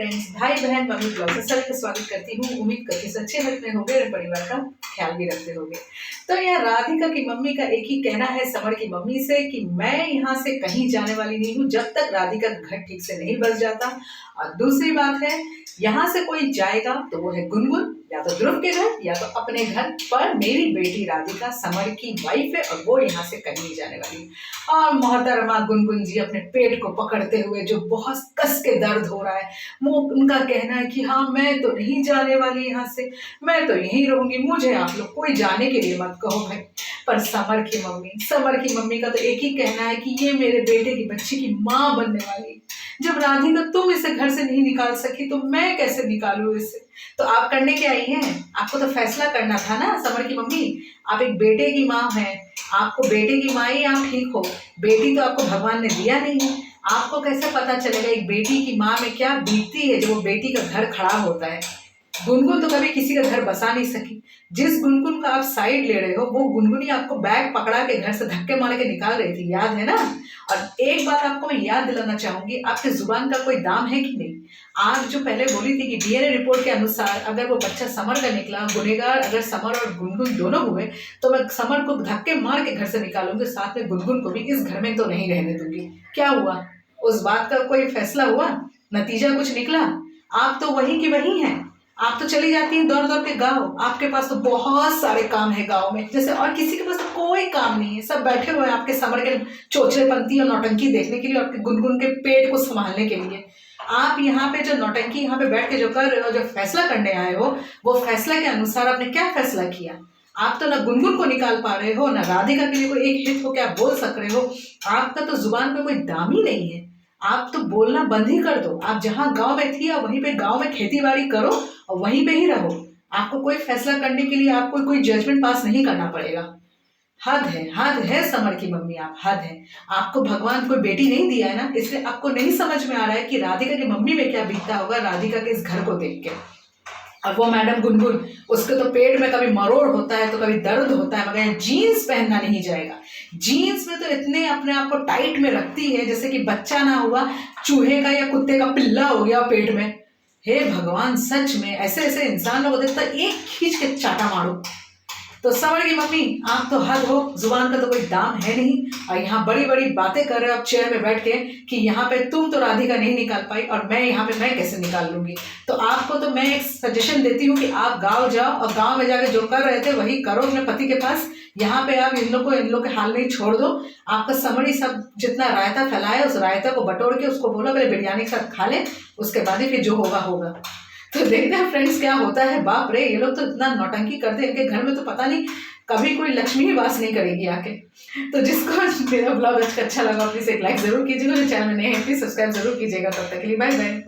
Friends, भाई बहन, mummy blog से सभी का स्वागत करती हूँ। उम्मीद करती हूँ अच्छे हेल्थ में होंगे और परिवार का ख्याल भी रखते होंगे। तो यह राधिका की मम्मी का एक ही कहना है समर की मम्मी से कि मैं यहाँ से कहीं जाने वाली नहीं हूँ जब तक राधिका का घर ठीक से नहीं बस जाता। और दूसरी बात है, यहाँ से कोई जाएगा तो वो है गुनगुन, या तो ध्रुव के घर या तो अपने घर। पर मेरी बेटी राधिका समर की वाइफ है और वो यहाँ से कहीं नहीं जाने वाली। और मोहतरमा गुनगुन जी अपने पेट को पकड़ते हुए, जो बहुत कस के दर्द हो रहा है, वो उनका कहना है कि हाँ मैं तो नहीं जाने वाली यहाँ से, मैं तो यहीं रहूंगी, मुझे आप लोग कोई जाने के लिए मत कहो भाई। पर समर की मम्मी का तो एक ही कहना है कि ये मेरे बेटे की बच्ची की माँ बनने वाली। जब राधिका तुम इसे घर से नहीं निकाल सकी तो मैं कैसे निकालूं इसे। तो आप करने क्या आई हैं? आपको तो फैसला करना था ना समर की मम्मी। आप एक बेटे की माँ हैं, आपको बेटे की माँ ही आप ठीक हो। बेटी तो आपको भगवान ने दिया नहीं है। आपको कैसे पता चलेगा एक बेटी की माँ में क्या बीतती है जब वो बेटी का घर खराब होता है। गुनगुन तो कभी किसी का घर बसा नहीं सकी। जिस गुनगुन का आप साइड ले रहे हो वो गुनगुन ही आपको बैग पकड़ा के घर से धक्के मार के निकाल रही थी, याद है ना। और एक बात आपको मैं याद दिलाना चाहूंगी, आपके जुबान का कोई दाम है कि नहीं। आप जो पहले बोली थी कि डीएनए रिपोर्ट के अनुसार अगर वो बच्चा समर का निकला, गुनहगार अगर समर और गुनगुन दोनों हुए, तो मैं समर को धक्के मार के घर से निकालूंगी, साथ में गुनगुन को भी इस घर में तो नहीं रहने दूंगी। क्या हुआ? उस बात का कोई फैसला हुआ? नतीजा कुछ निकला? आप तो वही की वही हैं। आप तो चली जाती हैं दौड़ दौड़ के गाँव। आपके पास तो बहुत सारे काम है गाँव में, जैसे और किसी के पास तो कोई काम नहीं है। सब बैठे हुए हैं आपके समर के चोचलेपंती और नौटंकी देखने के लिए और आपके गुनगुन के पेट को संभालने के लिए। आप यहाँ पे जो नौटंकी यहाँ पे बैठ के जो कर रहे हो, जो फैसला करने आए हो, वो फैसला के अनुसार आपने क्या फैसला किया? आप तो ना गुनगुन को निकाल पा रहे हो, ना राधिका के लिए कोई एक हित हो क्या बोल सक रहे हो। आपका तो जुबान पे कोई दाम ही नहीं है। आप तो बोलना बंद ही कर दो। आप जहाँ गांव में थी आप वहीं पे गांव में खेती बाड़ी करो और वहीं पे ही रहो। आपको कोई फैसला करने के लिए आपको कोई जजमेंट पास नहीं करना पड़ेगा। हद है समर की मम्मी, आप हद है। आपको भगवान कोई बेटी नहीं दिया है ना, इसलिए आपको नहीं समझ में आ रहा है कि राधिका की मम्मी में क्या बीतता होगा राधिका के इस घर को देख के। और वो मैडम गुनगुन, उसके तो पेट में कभी मरोड़ होता है तो कभी दर्द होता है, मगर जीन्स पहनना नहीं जाएगा। जीन्स में तो इतने अपने आप को टाइट में रखती है जैसे कि बच्चा ना हुआ, चूहे का या कुत्ते का पिल्ला हो गया पेट में। हे भगवान, सच में ऐसे ऐसे इंसान लोग देखता एक खींच के चाटा मारो। तो समर की मम्मी, आप तो हद हो, जुबान का तो कोई दाम है नहीं। और यहाँ बड़ी बड़ी बातें कर रहे हो आप चेयर में बैठ के कि यहाँ पे तुम तो राधिका नहीं निकाल पाई और मैं यहाँ पे मैं कैसे निकाल लूंगी। तो आपको तो मैं एक सजेशन देती हूँ कि आप गाँव जाओ और गाँव में जाके जो कर रहे थे वही करो अपने पति के पास। यहाँ पे आप इन लोग के हाल में ही छोड़ दो। आपका समर ही सब जितना रायता फैलाए उस रायता को बटोर के उसको बोलो मेरे बिरयानी के साथ खा ले, उसके बाद ही फिर जो होगा होगा। तो देखते हैं फ्रेंड्स क्या होता है। बाप रे, ये लोग तो इतना नौटंकी करते हैं, इनके घर में तो पता नहीं कभी कोई लक्ष्मी ही वास नहीं करेगी आके। तो जिसको मेरा ब्लॉग अच्छा लगा प्लीज एक लाइक जरूर कीजिएगा, जो चैनल में नए हैं प्लीज सब्सक्राइब जरूर कीजिएगा। तब तक के लिए बाय बाय।